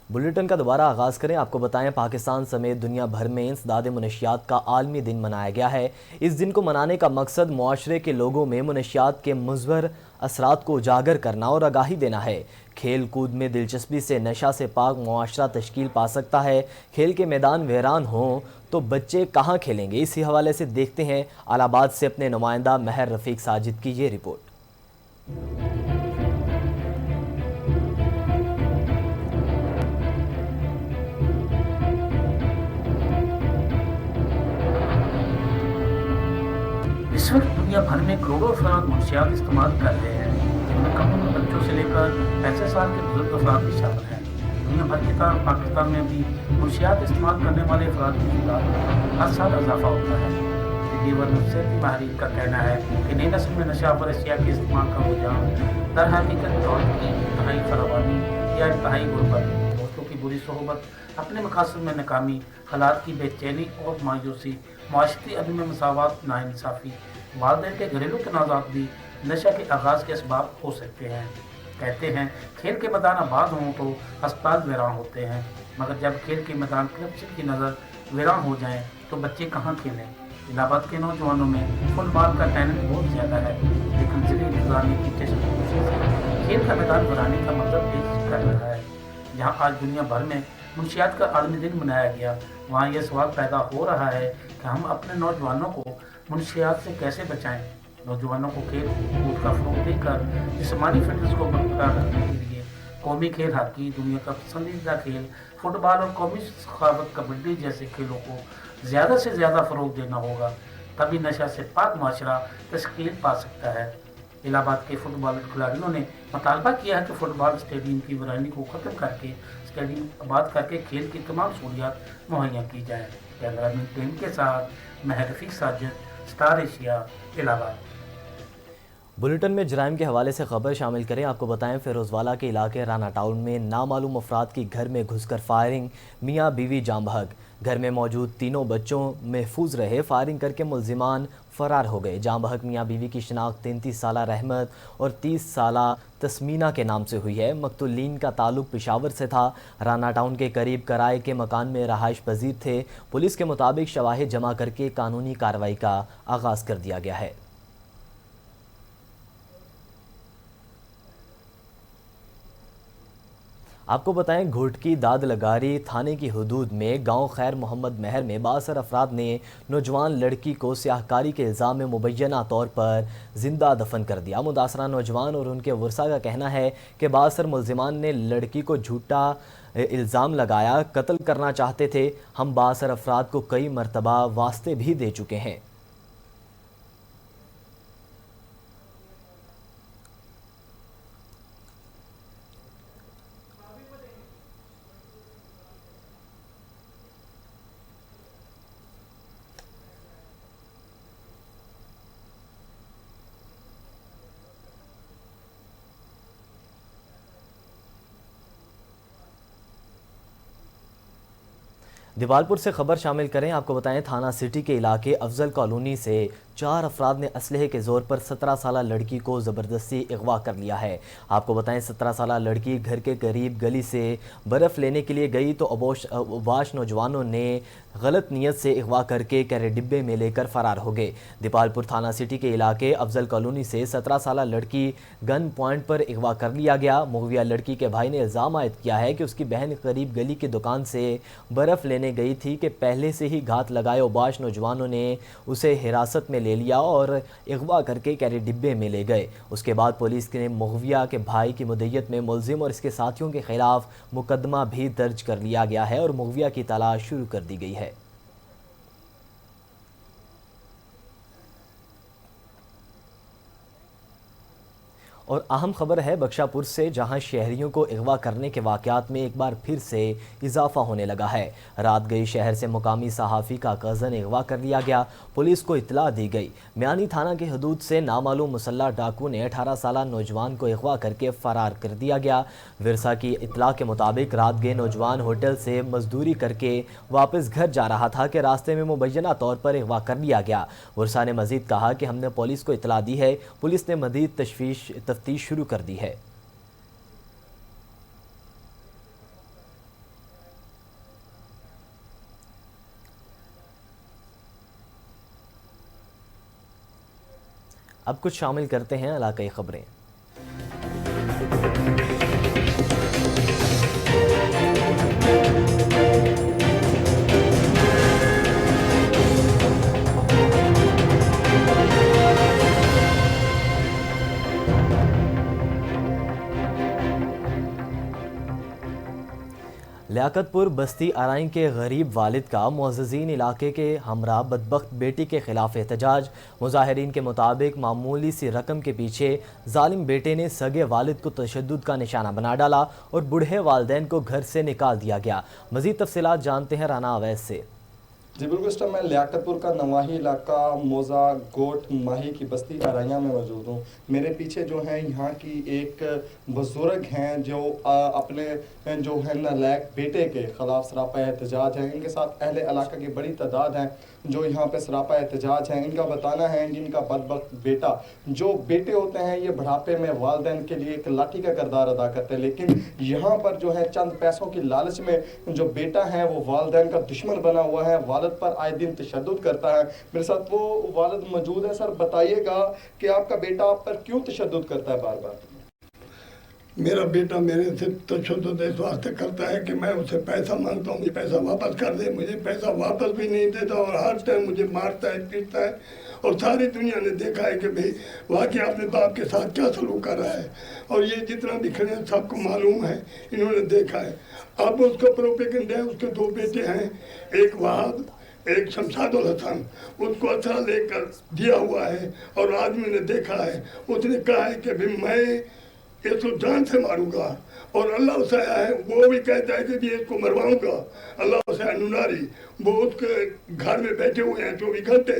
Bulletin کا دوبارہ آغاز کریں۔ آپ کو بتائیں پاکستان سمیت دنیا بھر میں انسداد منشیات کا عالمی دن منایا گیا ہے۔ اس دن کو منانے کا مقصد معاشرے کے لوگوں میں منشیات کے مضر اثرات کو اجاگر کرنا اور آگاہی دینا ہے۔ کھیل کود میں دلچسپی سے نشہ سے پاک معاشرہ تشکیل پا سکتا ہے۔ کھیل کے میدان ویران ہوں تو بچے کہاں کھیلیں گے؟ اسی حوالے سے دیکھتے ہیں الہ آباد سے اپنے نمائندہ مہر رفیق ساجد کی یہ رپورٹ۔ اس وقت دنیا بھر میں کروڑوں افراد منشیات استعمال کر رہے ہیں، جن میں کم عمر بچوں سے لے کر 65 سال کے بزرگ افراد بھی شامل ہیں۔ دنیا بھر کی طرح پاکستان میں بھی منشیات استعمال کرنے والے افراد کی تعداد میں ہر سال اضافہ ہوتا ہے۔ طبی و نفسیاتی ماہرین کا کہنا ہے کہ نئی نسل میں نشہ آور اشیاء کے استعمال کا رجحان در حقیقت دور کی انتہائی فراوانی یا انتہائی غربت، دوستوں کی بری صحبت، اپنے مقاصد میں ناکامی، حالات کی بے چینی اور مایوسی، معاشرتی عدم مساوات، ناانصافی، والدین کے گھریلو تنازعات بھی نشہ کے آغاز کے اسباب ہو سکتے ہیں۔ کہتے ہیں کھیل کے میدان آباد ہوں تو اسپتال ویران ہوتے ہیں، مگر جب کھیل کے میدان کرپشن کی نظر ویران ہو جائیں تو بچے کہاں کھیلیں؟ الہ آباد کے نوجوانوں میں فٹ بال کا ٹیلنٹ بہت زیادہ ہے، لیکن ضلع انتظامیہ کی چشم پوشی سے کھیل کا میدان بنانے کا مطلب پیش کر رہا ہے۔ جہاں آج دنیا بھر میں منشیات کا عالمی دن منایا گیا، وہاں یہ سوال پیدا ہو رہا ہے کہ ہم اپنے نوجوانوں کو منشیات سے کیسے بچائیں؟ نوجوانوں کو کھیل کود کا فروغ دے کر جسمانی فٹنس کو برقرار رکھنے کے لیے قومی کھیل ہاکی، دنیا کا پسندیدہ کھیل فٹ بال اور قومی ثقافت کبڈی جیسے کھیلوں کو زیادہ سے زیادہ فروغ دینا ہوگا، تبھی نشہ سے پاک معاشرہ تشکیل پا سکتا ہے۔ الہ آباد کے فٹ بال کھلاڑیوں نے مطالبہ کیا ہے کہ فٹ بال اسٹیڈیم کی ویرانی کو ختم کر کے اسٹیڈیم آباد کر کے کھیل کی تمام سہولیات مہیا کی جائیں۔ کیمرہ مین ٹیم کے ساتھ مہر رفیق ساجد، اسٹار ایشیا، الہ آباد۔ بلیٹن میں جرائم کے حوالے سے خبر شامل کریں۔ آپ کو بتائیں فیروزوالہ کے علاقے رانا ٹاؤن میں نامعلوم افراد کی گھر میں گھس کر فائرنگ، میاں بیوی جاں بحق۔ گھر میں موجود تینوں بچوں محفوظ رہے، فائرنگ کر کے ملزمان فرار ہو گئے۔ جاں بحق میاں بیوی کی شناخت 33 سالہ رحمت اور 30 سالہ تسمینہ کے نام سے ہوئی ہے۔ مقتولین کا تعلق پشاور سے تھا، رانا ٹاؤن کے قریب کرائے کے مکان میں رہائش پذیر تھے۔ پولیس کے مطابق شواہد جمع کر کے قانونی کارروائی کا آغاز کر دیا گیا ہے۔ آپ کو بتائیں گھوٹکی داد لگاری تھانے کی حدود میں گاؤں خیر محمد مہر میں بااثر افراد نے نوجوان لڑکی کو سیاہ کاری کے الزام میں مبینہ طور پر زندہ دفن کر دیا۔ متاثرہ نوجوان اور ان کے ورثاء کا کہنا ہے کہ بااثر ملزمان نے لڑکی کو جھوٹا الزام لگایا، قتل کرنا چاہتے تھے۔ ہم بااثر افراد کو کئی مرتبہ واسطے بھی دے چکے ہیں۔ دیوالپور سے خبر شامل کریں۔ آپ کو بتائیں تھانہ سٹی کے علاقے افضل کالونی سے 4 افراد نے اسلحے کے زور پر 17 سالہ لڑکی کو زبردستی اغوا کر لیا ہے۔ آپ کو بتائیں 17 سالہ لڑکی گھر کے قریب گلی سے برف لینے کے لیے گئی تو اوباش نوجوانوں نے غلط نیت سے اغوا کر کے کیرے ڈبے میں لے کر فرار ہو گئے۔ دیوالپور تھانہ سٹی کے علاقے افضل کالونی سے 17 سالہ لڑکی گن پوائنٹ پر اغوا کر لیا گیا۔ مغویہ لڑکی کے بھائی نے الزام عائد کیا ہے کہ اس کی بہن قریب گلی کی دکان سے برف لینے گئی تھی کہ پہلے سے ہی گھات لگائے اوباش نوجوانوں نے اسے حراست میں لے لیا اور اغوا کر کے کیرے ڈبے میں لے گئے۔ اس کے بعد پولیس نے مغویہ کے بھائی کی مدیت میں ملزم اور اس کے ساتھیوں کے خلاف مقدمہ بھی درج کر لیا گیا ہے اور مغویہ کی تلاش شروع کر دی گئی ہے۔ اور اہم خبر ہے بخشا پور سے، جہاں شہریوں کو اغوا کرنے کے واقعات میں ایک بار پھر سے اضافہ ہونے لگا ہے۔ رات گئی شہر سے مقامی صحافی کا کزن اغوا کر لیا گیا، پولیس کو اطلاع دی گئی۔ میانی تھانہ کی حدود سے نامعلوم مسلح ڈاکو نے 18 سالہ نوجوان کو اغوا کر کے فرار کر دیا گیا۔ ورثاء کی اطلاع کے مطابق رات گئے نوجوان ہوٹل سے مزدوری کر کے واپس گھر جا رہا تھا کہ راستے میں مبینہ طور پر اغوا کر لیا گیا۔ ورثاء نے مزید کہا کہ ہم نے پولیس کو اطلاع دی ہے، پولیس نے مزید تفتیش شروع کر دی ہے۔ अब कुछ शामिल करते हैं इलाकाई खबरें। लियाकतपुर बस्ती आराई के गरीब वालिद का मुअज़्ज़िज़ीन इलाके के हमरा बदबख्त बेटी के खिलाफ एहतजाज। मुज़ाहिरीन के मुताबिक मामूली सी रकम के पीछे जालिम बेटे ने सगे वालिद को तशद्दुद का निशाना बना डाला और बूढ़े वालिदैन को घर से निकाल दिया गया। मज़ीद तफसीलात जानते हैं राना अवैस से। जी बिल्कुल, इस टाइम मैं लियाकतपुर का नवाही इलाका मोज़ा गोट माही की बस्ती आराइया में मौजूद हूँ। मेरे पीछे जो है यहाँ की एक बुजुर्ग हैं जो अपने जो है नालायक बेटे के ख़िलाफ़ सरापा एहतजाज है। इनके साथ अहले इलाका की बड़ी तादाद है जो यहाँ पे सरापा एहतजाज है। इनका बताना है कि इनका बदबख्त बेटा, जो बेटे होते हैं ये बुढ़ापे में वालिदैन के लिए एक लाठी का किरदार अदा करते हैं, लेकिन यहाँ पर जो है चंद पैसों की लालच में जो बेटा है वो वालिदैन का दुश्मन बना हुआ है, वालिद पर आए दिन तशद्दुद करता है। मेरे साथ वो वालिद मौजूद है। सर बताइएगा कि आपका बेटा आप पर क्यों तशद्दुद करता है बार बार? मेरा बेटा मेरे से तशद्दुद इस वास्ते करता है कि मैं उसे पैसा मांगता हूँ, मुझे पैसा वापस कर दे, मुझे पैसा वापस भी नहीं देता और हर टाइम मुझे मारता है, पीटता है। और सारी दुनिया ने देखा है कि भाई वाकई अपने बाप के साथ क्या सलूक कर रहा है, और ये जितना भी खड़े हैं सबको मालूम है, इन्होंने देखा है। अब उसका प्रोपेगेंडा है, उसके दो बेटे हैं, एक वहाब एक शमशादुल हसन, उसको असरा लेकर दिया हुआ है और आदमी ने देखा है, उसने कहा है कि भाई मैं इसको जान से मारूंगा, और अल्लाह से है वो भी कहता है कि भी इसको मरवाऊंगा। अल्लाह से नुनारी वो उसके घर में बैठे हुए हैं 24 घंटे,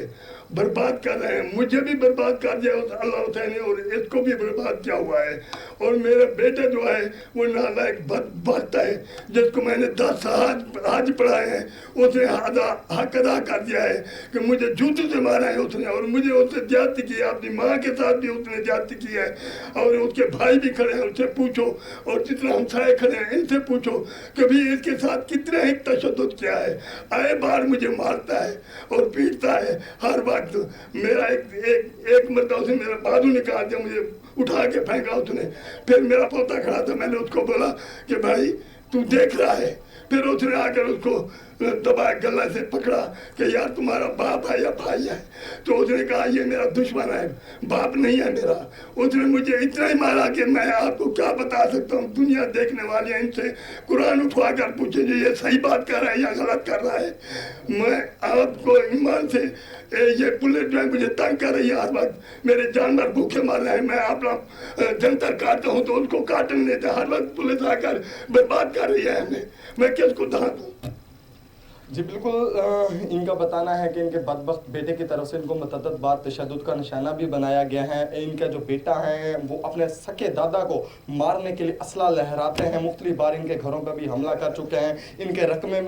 बर्बाद कर रहे हैं। मुझे भी बर्बाद कर दिया उस अल्लाह हुसैन ने और इसको भी बर्बाद किया हुआ है। और मेरा बेटा जो है वो नालायक बदबख्त है जिसको मैंने 10 हाज पढ़ाए हैं, उसने हक अदा कर दिया है कि मुझे जूते से मारा है उसने, और मुझे उससे ज्यादती की है, अपनी माँ के साथ भी उसने ज्यादती की है। और उसके भाई भी खड़े हैं, उससे पूछो, और जितना हमसाए खड़े हैं इनसे पूछो कभी इसके साथ कितने ही तशद्दुद किया है। आए बार मुझे मारता है और पीटता है हर वक्त। मेरा एक मरतबा उसने मेरा बाजू निकाल दिया, मुझे उठा के फेंका उसने। फिर मेरा पोता खड़ा था, मैंने उसको बोला कि भाई तू देख रहा है। फिर उसने आकर उसको दबाए गला से पकड़ा कि यार तुम्हारा बाप है या भाई है? तो उसने कहा ये मेरा दुश्मन है, बाप नहीं है मेरा। उसने मुझे इतना ही मारा कि मैं आपको क्या बता सकता हूँ। दुनिया देखने वाले हैं, इनसे कुरान उठवा कर पूछे ये सही बात कर रहा है या गलत कर रहा है। मैं आपको ईमान से ये पुलिस जो है मुझे तंग कर रही है हर वक्त, मेरे जानवर भूखे मर रहे हैं। मैं अपना जंतर काटता हूँ तो उनको काटने देते, हर वक्त पुलिस आकर बर्बाद कर रही है हमें। मैं किसको दान दूँ? जी बिल्कुल, इनका बताना है कि इनके बदबख्त बेटे की तरफ से इनको मुतअद्दिद बार तशद्दुद का निशाना भी बनाया गया है। इनका जो बेटा है वो अपने सके दादा को मारने के लिए असला लहराते हैं, मुख्तलिफ बार इनके घरों पर भी हमला कर चुके हैं। इनके रकमे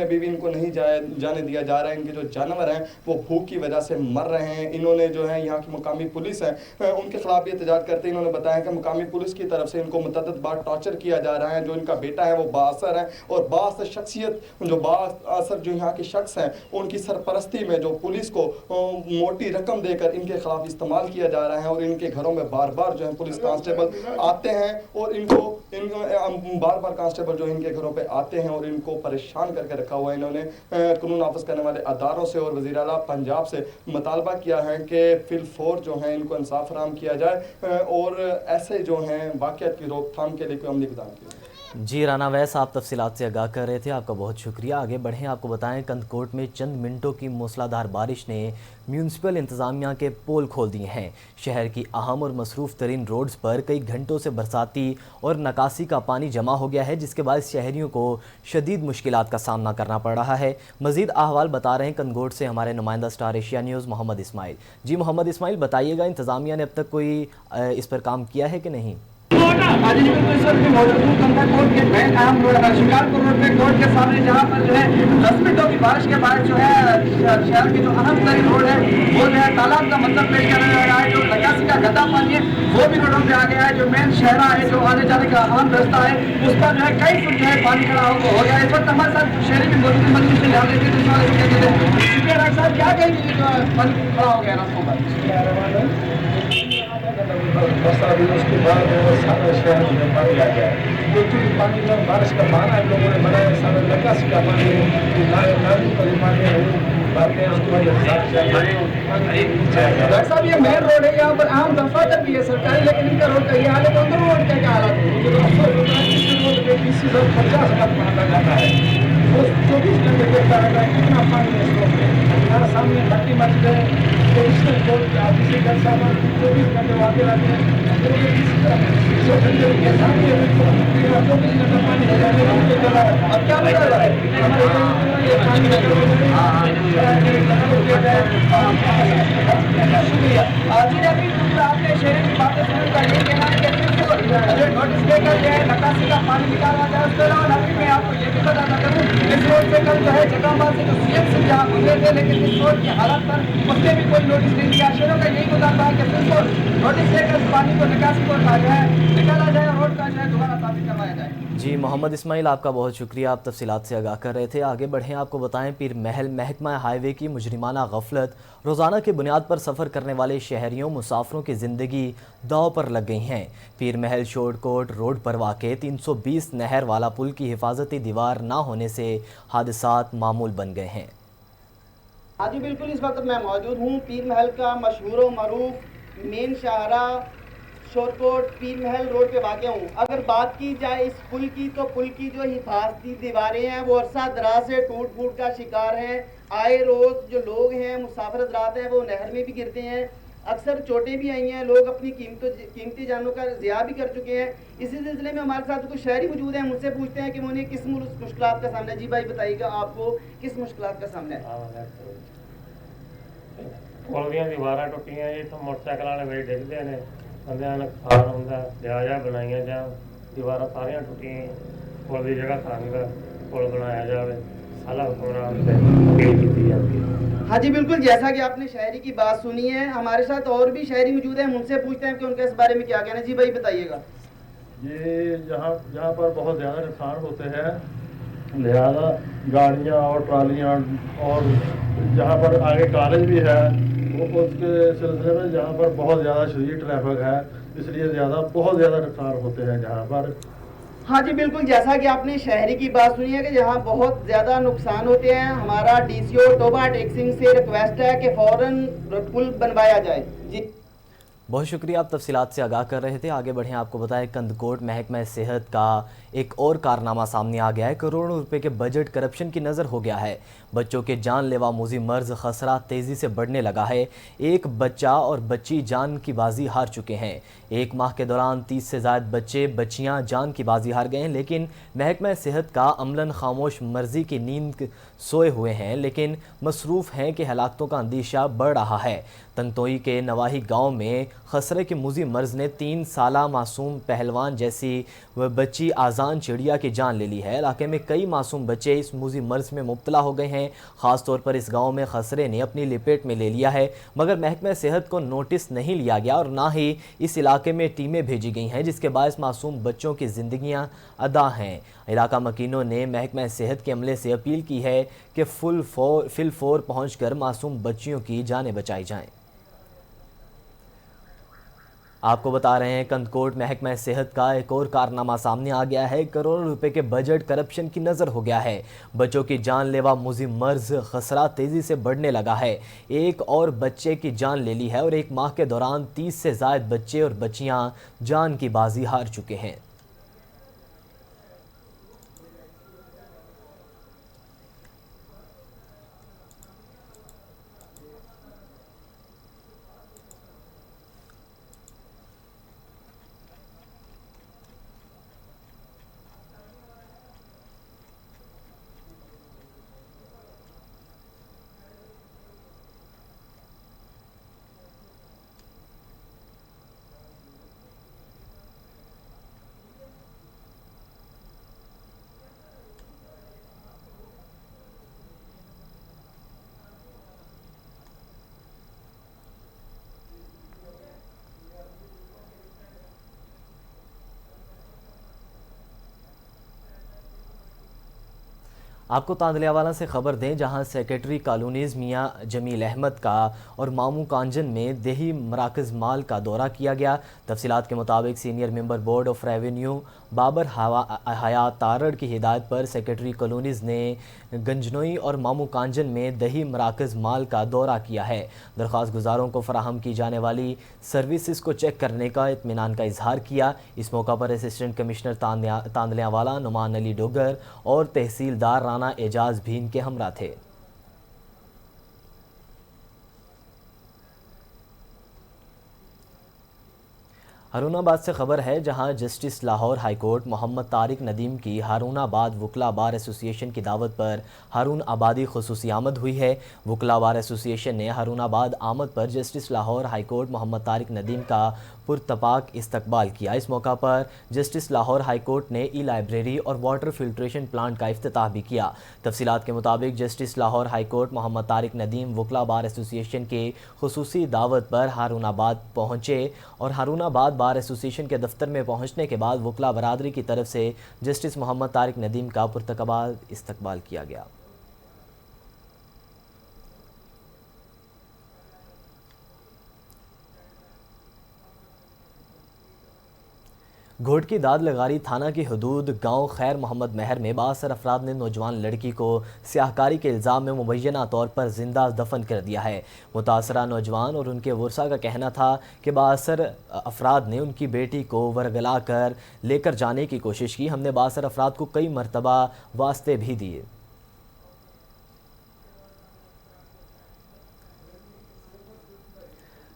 भी इनको नहीं जाने दिया जा रहा है। इनके जो जानवर हैं वो भूख की वजह से मर रहे हैं। इन्होंने जो है यहाँ की मुकामी पुलिस है उनके खिलाफ भी एहतजाज करते इन्होंने बताया कि मुकामी पुलिस की तरफ से इनको मुतअद्दिद बार टॉर्चर किया जा रहा है। जो इनका बेटा है वो बाअसर है और बाअसर शख्सियत जो असर जो यहाँ के शख्स हैं उनकी सरपरस्ती में जो पुलिस को मोटी रकम देकर इनके खिलाफ इस्तेमाल किया जा रहा है। और इनके घरों में बार बार जो है पुलिस कांस्टेबल आते हैं और इनको बार बार कांस्टेबल जो इनके घरों पे आते हैं और इनको परेशान करके रखा हुआ है। इन्होंने कानून नाफिज करने वाले अदारों से और वज़ीर आला पंजाब से मुतालबा किया है कि फिलफौर जो है इनको इंसाफ फराहम किया जाए और ऐसे जो हैं वाक़ियात की रोकथाम के लिए कोई अमली इक़दाम किया। जी राना वैस, आप तफसीलात से आगाह कर रहे थे, आपका बहुत शुक्रिया। आगे बढ़ें, आपको बताएं कंदकोट में चंद मिनटों की मूसलाधार बारिश ने म्यूनसिपल इंतज़ामिया के पोल खोल दिए हैं। शहर की अहम और मसरूफ़ तरीन रोड्स पर कई घंटों से बरसाती और नकासी का पानी जमा हो गया है, जिसके बाद शहरियों को शदीद मुश्किलात का सामना करना पड़ रहा है। मज़ीद अहवाल बता रहे हैं कंदकोट से हमारे नुमाइंदा star Asia news Mohammad Ismail. जी मोहम्मद इस्माइल, बताइएगा इंतज़ामिया ने अब तक कोई इस पर काम किया है कि नहीं? आज जी बिल्कुल इस वक्त मौजूद हूँ गंगा कोर्ट के मेन अहम शिकारपुर रोड पे कोर्ट के सामने, जहाँ पर जो है 10 मिनटों की बारिश के बाद जो है शहर की जो अहम तरीन रोड है वो जो है तालाब का मतलब पेश करने लगा है। जो निकासी का गड्ढा पानी है वो भी रोडों पे आ गया है। जो मेन शहरा है, जो आने जाने का अहम रास्ता है, उस पर जो है कई फुट जो है पानी खड़ा हो गया है। इस वक्त हमारे साथ शहरी भी मौजूद है, मजलिस से ध्यान देते हैं, इस वाले से कहते थे शुक्रिया डॉक्टर साहब, क्या कहेंगे जो पानी खड़ा हो गया रास्तों पर? बरसा दिनों के बाद वो सारा शहर में पानी आ गया है, क्योंकि पानी में बारिश का बहाना इन लोगों ने बनाया। सारा निकासी का पानी नाली का जो पानी है वो भरते हैं, उसकी वजह से डॉक्टर साहब ये मेन रोड है, यहाँ पर आम दफातर भी है सरकारी, लेकिन इनका रोड का ये हाल है, तो अंदर रोड का क्या हालत है? मुझे तो अफसोस होता है कि इस रोड पे 20 से 50 लाख पानी जाता है, वो 24 घंटे देखता रहता है कितना पानी है इस रोड पे। हमारे सामने भट्टी मच गए, प्रोविजनल कोर्ट के ऑफिस का सामान 24 घंटे आगे रहते हैं, 24 घंटे पानी हो जाने का। अब क्या बता रहा है? शुक्रिया जी ने अभी आपने शहरी की बातें सुनी, का ये कहना है कि नोटिस देकर जो है निकासी का पानी निकाला जाए। उसके अलावा नबी मैं आपको ये भी बताना करूँ, इस रोड से कल जो है जगाबाद से जो CM सिंह जहाँ गुजरे थे, लेकिन इस रोड की हालत पर उसने भी कोई नोटिस नहीं दिया। शहरों का यही मुतालबा है कि बिल्कुल नोटिस देकर इस पानी को निकासी को निकाला जाए और रोड का जो है दोबारा तामीर करवाया जाए। जी मोहम्मद इस्माइल, आपका बहुत शुक्रिया, आप तफसीलात से आगाह कर रहे थे। आगे बढ़ें, आपको बताएं पीर महल महकमा हाईवे की मुजरिमाना गफलत, रोज़ाना की बुनियाद पर सफ़र करने वाले शहरियों मुसाफरों की ज़िंदगी दाव पर लग गई हैं। पीर महल शोरकोट रोड पर वाक़े 320 नहर वाला पुल की हिफाजती दीवार ना होने से हादसात मामूल बन गए हैं। हाँ जी बिल्कुल, इस वक्त मैं मौजूद हूँ पीर महल का मशहूर मरूफ मेन शाहरा शोरकोट पीर महल रोड पे वाक़ हूँ। अगर बात की जाए इस पुल की, तो पुल की जो हिफाजती दीवारें हैं वो अरसा दराज से टूट फूट का शिकार हैं। आए रोज़ जो लोग हैं, मुसाफिर हज़रात हैं, वो नहर में भी गिरते हैं, अक्सर चोटें भी आई हैं, लोग अपनी कीमती जानों का ज़िया भी कर चुके हैं। इसी सिलसिले में हमारे साथ कुछ शहरी मौजूद हैं, मुझसे पूछते हैं कि उन्हें किस मुश्किलात का सामना है। जी भाई बताइएगा, आपको किस मुश्किलात का सामना है? पुल ਦੀਆਂ ਦੀਵਾਰਾਂ ਟੁੱਟੀਆਂ ਜੀ, ਇੱਥੋਂ ਮੋਟਰਸਾਈਕਲ ਵਾਲੇ ਵੇ ਡਿੱਗਦੇ ਨੇ, ਬੰਦਿਆਂ ਦਾ ਨੁਕਸਾਨ ਹੁੰਦਾ, ਲਿਹਾਜ਼ਾ ਬਣਾਈਆਂ ਜਾਂ ਦੀਵਾਰਾਂ ਸਾਰੀਆਂ ਟੁੱਟੀਆਂ, ਪੁਲ ਦੀ ਜਗ੍ਹਾ ਸੰਗ ਪੁਲ ਬਣਾਇਆ ਜਾਵੇ, ਸਾਲਾ ਹੁਕਮਰਾਨ से अपील की जाती है। हाँ जी बिल्कुल, जैसा कि आपने शहरी की बात सुनी है, हमारे साथ और भी शहरी मौजूद हैं, उनसे पूछते हैं कि उनका इस बारे में क्या कहना है। जी भाई बताइएगा। ये जहाँ पर बहुत ज़्यादा नुकसान होते हैं, लिहाजा गाड़ियाँ और ट्रालियाँ, और जहाँ पर आगे कॉलेज भी है वो उसके सिलसिले में जहाँ पर बहुत ज़्यादा शदीद ट्रैफिक है, इसलिए बहुत ज़्यादा नुकसान होते हैं जहाँ पर। हाँ जी बिल्कुल, जैसा कि आपने शहरी की बात सुनी है कि जहाँ बहुत ज़्यादा नुकसान होते हैं, हमारा DCO टोबा टेक्सिंग से रिक्वेस्ट है कि फ़ौरन पुल बनवाया जाए। जी बहुत शुक्रिया, आप तफसीलात से आगाह कर रहे थे। आगे बढ़ें, आपको बताएं कंदकोट महकमा सेहत का एक और कारनामा सामने आ गया है। करोड़ों रुपए के बजट करप्शन की नज़र हो गया है। बच्चों के जानलेवा मूजी मर्ज खसरा तेज़ी से बढ़ने लगा है। एक बच्चा और बच्ची जान की बाजी हार चुके हैं। एक माह के दौरान 30 से ज़ायद बच्चे बच्चियां जान की बाजी हार गए हैं, लेकिन महकमा सेहत का अमलन खामोश मर्जी की नींद सोए हुए हैं, लेकिन मसरूफ़ हैं कि हलाकतों का अंदेशा बढ़ रहा है। तंगतोई के नवाही गांव में खसरे के मूजी मर्ज ने 3 साला मासूम पहलवान जैसी वह बच्ची आज़ान चिड़िया की जान ले ली है। इलाके में कई मासूम बच्चे इस मूजी मर्ज में मुब्तला हो गए हैं। ख़ास तौर पर इस गांव में खसरे ने अपनी लपेट में ले लिया है, मगर महकमा सेहत को नोटिस नहीं लिया गया और ना ही इस इलाके में टीमें भेजी गई हैं, जिसके बायस मासूम बच्चों की ज़िंदगियाँ अदा हैं। इलाका मकीनों ने महकमा सेहत के अमले से अपील की है कि फिल फोर पहुँच कर मासूम बच्चियों की जानें बचाई जाएँ। आपको बता रहे हैं कंदकोट महकमा सेहत का एक और कारनामा सामने आ गया है। करोड़ों रुपए के बजट करप्शन की नज़र हो गया है। बच्चों की जानलेवा मूजी मर्ज खसरा तेज़ी से बढ़ने लगा है। एक और बच्चे की जान ले ली है और एक माह के दौरान 30 से ज़ायद बच्चे और बच्चियां जान की बाजी हार चुके हैं। آپ کو تاندلیاوالا سے خبر دیں جہاں سیکرٹری کالونیز میاں جمیل احمد کا اور مامو کانجن میں دیہی مراکز مال کا دورہ کیا گیا۔ تفصیلات کے مطابق senior member board of revenue Babar حیات تارڑ کی ہدایت پر سیکرٹری کالونیز نے گنجنوئی اور مامو کانجن میں دیہی مراکز مال کا دورہ کیا ہے۔ درخواست گزاروں کو فراہم کی جانے والی سروسز کو چیک کرنے کا اطمینان کا اظہار کیا۔ اس موقع پر اسسٹنٹ کمشنر تاندلیاوالا نعمان علی ڈوگر اور تحصیلدار رانا اعجاز بھی ان کے ہمراہ تھے۔ ہارون آباد سے خبر ہے جہاں جسٹس لاہور ہائی کورٹ محمد طارق ندیم کی ہارون آباد وکلا بار ایسوسی ایشن کی دعوت پر ہارون آبادی خصوصی آمد ہوئی ہے۔ وکلا بار ایسوسی ایشن نے ہارون آباد آمد پر جسٹس لاہور ہائی کورٹ محمد طارق ندیم کا پرتپاک استقبال کیا۔ اس موقع پر جسٹس لاہور ہائی کورٹ نے ای لائبریری اور واٹر فلٹریشن پلانٹ کا افتتاح بھی کیا۔ تفصیلات کے مطابق جسٹس لاہور ہائی کورٹ محمد طارق ندیم وکلا بار ایسوسی ایشن کے خصوصی دعوت پر ہارون آباد پہنچے اور ہارون آباد بار ایسوسی ایشن کے دفتر میں پہنچنے کے بعد وکلا برادری کی طرف سے جسٹس محمد طارق ندیم کا پرتقبال استقبال کیا گیا۔ گھوٹ کی داد لغاری تھانہ کی حدود گاؤں خیر محمد مہر میں بااثر افراد نے نوجوان لڑکی کو سیاہکاری کے الزام میں مبینہ طور پر زندہ دفن کر دیا ہے۔ متاثرہ نوجوان اور ان کے ورثاء کا کہنا تھا کہ بااثر افراد نے ان کی بیٹی کو ورگلا کر لے کر جانے کی کوشش کی۔ ہم نے بااثر افراد کو کئی مرتبہ واسطے بھی دیے۔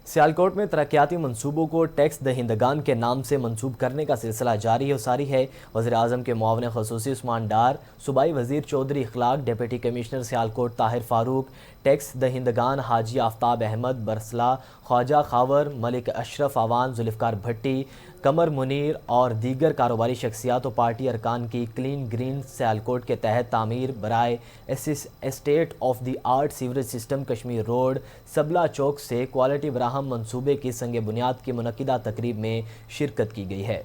سیالکوٹ میں ترقیاتی منصوبوں کو ٹیکس دہندگان کے نام سے منسوب کرنے کا سلسلہ جاری و ساری ہے۔ وزیر اعظم کے معاون خصوصی عثمان ڈار، صوبائی وزیر چودھری اخلاق، ڈپٹی کمشنر سیالکوٹ طاہر فاروق، ٹیکس دہندگان حاجی آفتاب احمد برسلا، خواجہ خاور، ملک اشرف آوان، ذوالفقار بھٹی، قمر منیر اور دیگر کاروباری شخصیات و پارٹی ارکان کی کلین گرین سیالکوٹ کے تحت تعمیر برائے state of the art sewerage system Kashmir road Sabla Chowk سے کوالٹی براہم منصوبے کی سنگ بنیاد کی منعقدہ تقریب میں شرکت کی گئی ہے۔